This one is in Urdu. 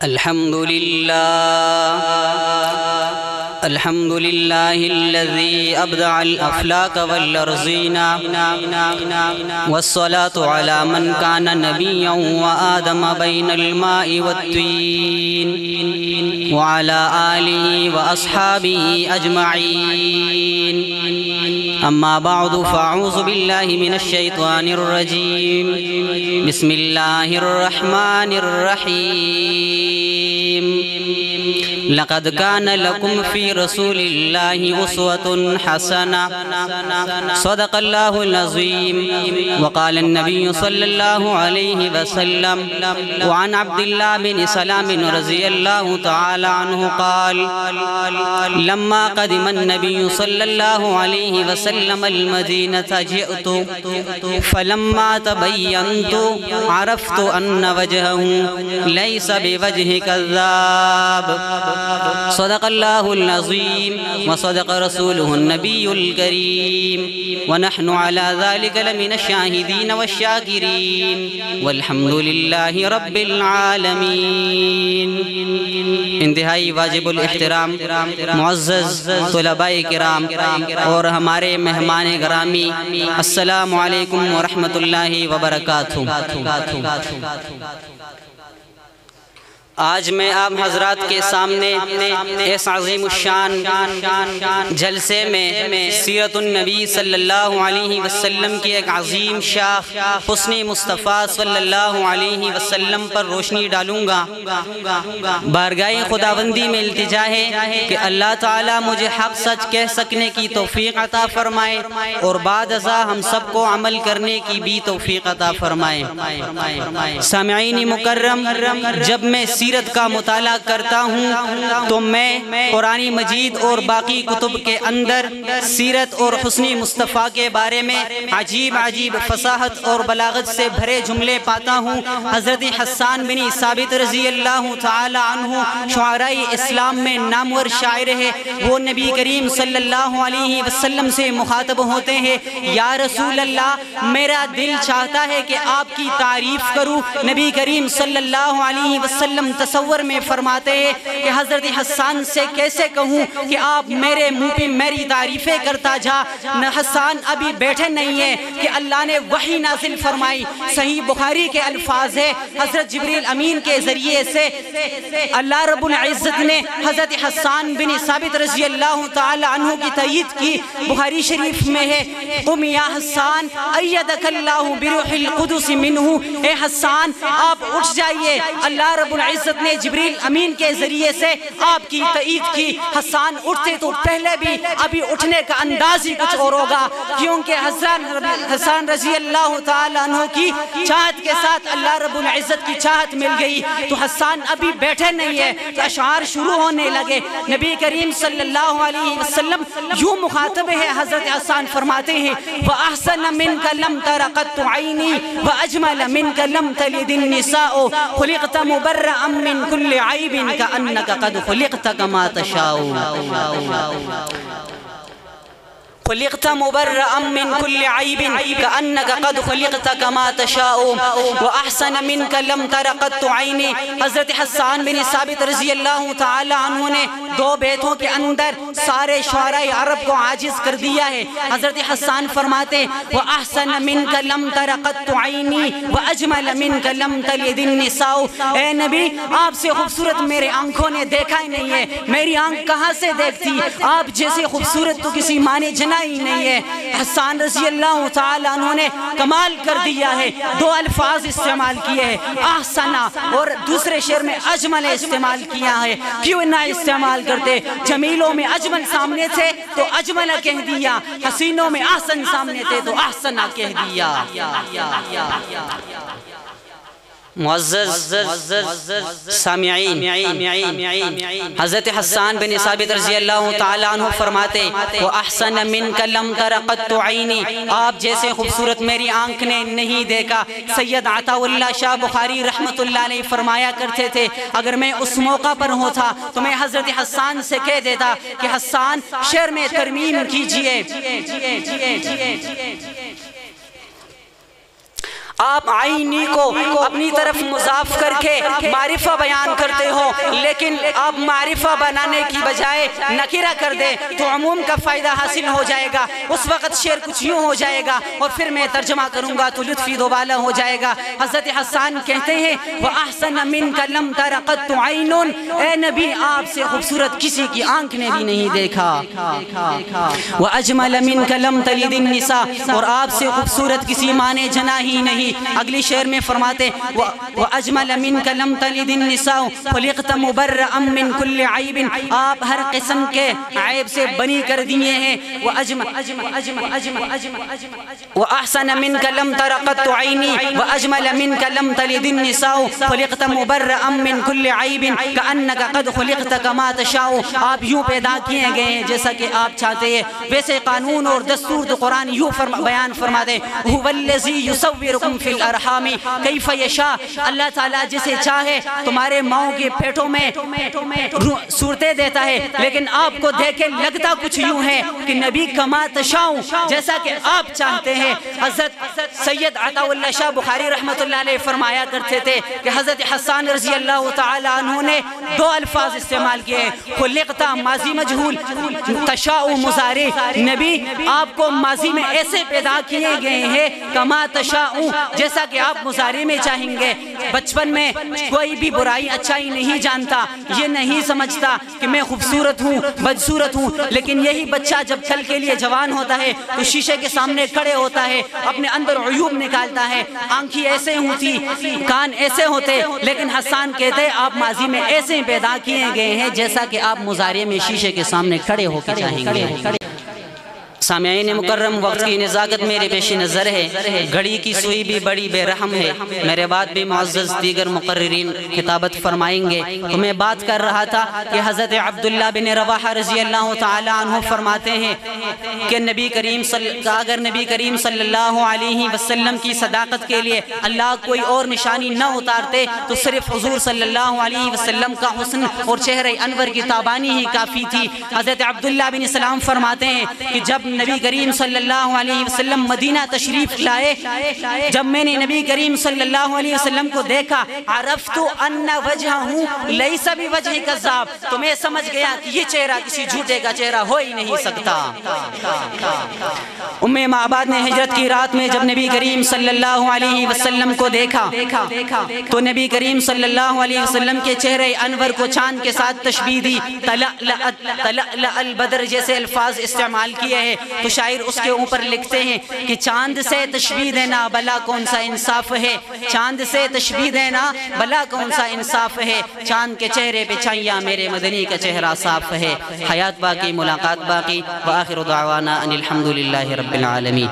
الحمد لله الذي أبدع الأفلاك والأرضين، والصلاة على من كان نبيا وآدم بين الماء والطين، وعلى آله وأصحابه أجمعين. أما بعد، فأعوذ بالله من الشيطان الرجيم. بسم الله الرحمن الرحيم. لقد كان لكم في رسول الله أسوة حسنة. صدق الله العظيم. وقال النبي صلى الله عليه وسلم: وعن عبد الله بن سلام رضي الله تعالى عنه قال: لما قدم النبي صلى الله عليه وسلم المدينة جئت فلما تبينت عرفت أن وجهه ليس بوجه كذاب. صدق الله العظيم وصدق رسوله النبي الكريم، ونحن على ذلك لمن الشاهدين والشاكرين، والحمد لله رب العالمین. انتہائی واجب الاحترام معزز طلباء کرام اور ہمارے مہمان گرامی، السلام علیکم ورحمۃ اللہ وبرکاتہ. آج میں آپ حضرات کے سامنے اس عظیم الشان جلسے میں سیرت النبی صلی اللہ علیہ وسلم کی ایک عظیم شاخ حسن مصطفیٰ صلی اللہ علیہ وسلم پر روشنی ڈالوں گا. بارگاہ خداوندی میں التجا ہے کہ اللہ تعالیٰ مجھے حق سچ کہہ سکنے کی توفیق عطا فرمائے اور بعد ازاں ہم سب کو عمل کرنے کی بھی توفیق عطا فرمائے. سامعین مکرم، جب میں سیرت کا مطالعہ کرتا ہوں تو میں قرآن مجید اور باقی کتب کے اندر سیرت اور حسن مصطفیٰ کے بارے میں عجیب فصاحت اور بلاغت سے بھرے جملے پاتا ہوں. حضرت حسان بن ثابت رضی اللہ تعالی عنہ شعراء اسلام میں نامور شاعر ہے. وہ نبی کریم صلی اللہ علیہ وسلم سے مخاطب ہوتے ہیں: یا رسول اللہ، میرا دل چاہتا ہے کہ آپ کی تعریف کروں. نبی کریم صلی اللہ علیہ وسلم تصور میں فرماتے ہیں کہ حضرت حسان سے کیسے کہوں کہ آپ میرے منہ پہ میری تعریفیں کرتا جا. حسان ابھی بیٹھے نہیں ہیں کہ اللہ نے وحی نازل فرمائی. صحیح بخاری کے الفاظ ہے، حضرت جبریل امین کے ذریعے سے اللہ رب العزت نے حضرت حسان بن ثابت رضی اللہ تعالی عنہ کی تائید کی. بخاری شریف میں ہے: قم یا حسان ایدک اللہ بروح القدس منہ. اے حسان، آپ اٹھ جائیے، اللہ رب العزت نے جبریل امین کے ذریعے سے آپ کی تائید کی. حسان اٹھتے تو پہلے بھی ابھی اٹھنے کا انداز ہی کچھ اور ہوگا، کیونکہ حسان رضی اللہ تعالی عنہ کی چاہت کے ساتھ اللہ رب العزت کی چاہت مل گئی. تو حسان ابھی بیٹھے نہیں ہے تو اشعار شروع ہونے لگے. نبی کریم صلی اللہ علیہ وسلم یوں مخاطب ہے حضرت حسان، فرماتے ہیں: وَأَحْسَنَ مِنْكَ لَمْ تَرَ قَطُّ عَيْنِي وَأَجْمَلَ مِنْكَ لَمْ تَلِدِ النِّسَاءُ خُلِقْتَ مُبَرَّأً مِّن كُلِّ عَيْبٍ كَأَنَّكَ قَدْ خُلِقْتَ كَمَا تَشَاءُ. خلقت مبرأ من كل عيب كأنك قد خلقت كما تشاء وأحسن منك لم تر قط عيني. حضرت حسان بن ثابت رضی اللہ تعالی عنہ نے دو بیتوں کے اندر سارے شعراء عرب کو عاجز کر دیا ہے. حضرت حسان فرماتے: وأحسن منك لم تر قط عيني وأجمل منك لم تلد النساء. اے نبی، آپ سے خوبصورت میرے آنکھوں نے دیکھا ہی نہیں ہے. میری آنکھ کہاں سے دیکھتی؟ آپ جیسے خوبصورت تو کسی ماں نے جنا ہی نہیں ہے. حسان رضی اللہ تعالی عنہ نے کمال کر دیا ہے. دو الفاظ استعمال کیے ہیں، احسنا اور دوسرے شعر میں اجمل استعمال کیا ہے. کیوں نہ استعمال کرتے؟ جمیلوں میں اجمل سامنے تھے تو اجمل کہہ دیا، حسینوں میں احسن سامنے تھے تو احسنا کہہ دیا. معزز سامعین، حضرت حسان بن ثابت رضی اللہ تعالی عنہ فرماتے: وَأَحْسَنَ مِنْكَ لَمْ تَرَ قَطُّ عَيْنِي. آپ جیسے خوبصورت میری آنکھ نے نہیں دیکھا. سید عطا اللہ شاہ بخاری رحمت اللہ علیہ فرمایا کرتے تھے: اگر میں اس موقع پر ہوتا تو میں حضرت حسان سے کہہ دیتا کہ حسان شعر میں ترمیم کیجئے. آپ عینی کو اپنی طرف مضاف کر کے معرفہ بیان کرتے ہو، لیکن آپ معرفہ بنانے کی بجائے نکرہ کر دے تو عموم کا فائدہ حاصل ہو جائے گا۔ اس وقت شعر کچھ یوں ہو جائے گا، اور پھر میں ترجمہ کروں گا تو لطفی دوبالہ ہو جائے گا۔ حضرت حسان کہتے ہیں وَأَحْسَنَ مِنْكَ لَمْ تَرَ قَطُّ عَيْنٌ، اے نبی آپ سے خوبصورت کسی کی آنکھ نے بھی نہیں دیکھا۔ وَأَجْمَلَ مِنْكَ لَمْ تَلِدِ النِّسَاء، اور آپ سے خوبصورت کسی ماں نے جنا ہی نہیں۔ اگلی شعر میں فرماتے وَأَجْمَلَ مِنْكَ لَمْ تَلِدِ النِّسَاءُ خُلِقْتَ مُبَرَّأً مِنْ كُلِّ عَيْبٍ، آپ ہر قسم کے عیب سے بنی کر دیے ہیں۔ وَأَحْسَنَ مِنْكَ لَمْ تَرَ قَطُّ عَيْنِي وَأَجْمَلَ مِنْكَ لَمْ تَلِدِ النِّسَاءُ خُلِقْتَ مُبَرَّأً مِنْ كُلِّ عَيْبٍ كَأَنَّكَ قَدْ خُلِقْتَ كَمَا تَشَاءُ، آپ یوں پیدا کیے گئے ہیں جیسا کہ آپ چاہتے ہیں۔ ویسے قانون اور دستور تو قرآن یوں بیان فرماتے هُوَ الَّذِي يُصَوِّرُكُمْ فِي الْأَرْحَامِ كَيْفَ يَشَاءُ، اللہ تعالیٰ جسے چاہے تمہارے ماؤں کے پیٹوں میں صورتیں دیتا ہے، لیکن آپ کو دیکھے لگتا کچھ یوں ہے کہ نبی کما تشاء، جیسا کہ آپ چاہتے ہیں۔ حضرت سید عطا اللہ شاہ بخاری رحمۃ اللہ علیہ فرمایا کرتے تھے کہ حضرت حسان رضی اللہ تعالی عنہ نے دو الفاظ استعمال کیے ہیں، خلقت ماضی مجہول، تشاء مضارع۔ نبی آپ کو ماضی میں ایسے پیدا کیے گئے ہیں کما تشاء، جیسا کہ آپ مضارع میں چاہیں گے۔ بچپن میں کوئی بھی برائی اچھائی نہیں جانتا، یہ نہیں سمجھتا کہ میں خوبصورت ہوں بدصورت ہوں، لیکن یہی بچہ جب کل کے لیے جوان ہوتا ہے تو شیشے کے سامنے کھڑے ہوتا ہے، اپنے اندر عیوب نکالتا ہے، آنکھیں ایسے ہوتی، کان ایسے ہوتے، لیکن حسان کہتے ہیں آپ ماضی میں ایسے پیدا کیے گئے ہیں جیسا کہ آپ مضارع میں شیشے کے سامنے کھڑے ہو کے چاہیں گے۔ سامعین مکرم، وقت کی نزاکت میرے پیش نظر ہے، گھڑی کی سوئی بھی بڑی بے رحم ہے، میرے بعد بھی معزز دیگر مقررین خطابت فرمائیں گے۔ تو میں بات کر رہا تھا کہ حضرت عبداللہ بن رواحہ رضی اللہ تعالی عنہ فرماتے ہیں کہ اگر نبی کریم صلی اللہ علیہ وسلم کی صداقت کے لیے اللہ کوئی اور نشانی نہ اتارتے تو صرف حضور صلی اللہ علیہ وسلم کا حسن اور چہرہ انور کی تابانی ہی کافی تھی۔ حضرت عبداللہ بن سلام فرماتے ہیں کہ جب نبی کریم صلی اللہ علیہ وسلم مدینہ تشریف لائے، جب میں نے نبی کریم صلی اللہ علیہ وسلم کو دیکھا، عرفت ان وجہہ لیس بوجہ کذاب، تو میں سمجھ گیا کہ یہ چہرہ کسی جھوٹے کا چہرہ ہو ہی نہیں سکتا۔ ام معبد نے ہجرت کی رات میں جب نبی کریم صلی اللہ علیہ وسلم کو دیکھا تو نبی کریم صلی اللہ علیہ وسلم کے چہرے انور کو چاند کے ساتھ تشبیہ دی، تلألأ البدر جیسے الفاظ استعمال کیے ہیں۔ تو شاعر اس کے اوپر لکھتے ہیں کہ چاند سے تشبیہ دینا بلا کون سا انصاف ہے، چاند سے تشبیہ دینا بلا کون سا انصاف ہے، چاند کے چہرے پہ چھائیاں میرے مدنی کا چہرہ صاف ہے۔ حیات باقی، ملاقات باقی، وآخر دعوانا ان الحمدللہ رب العالمین۔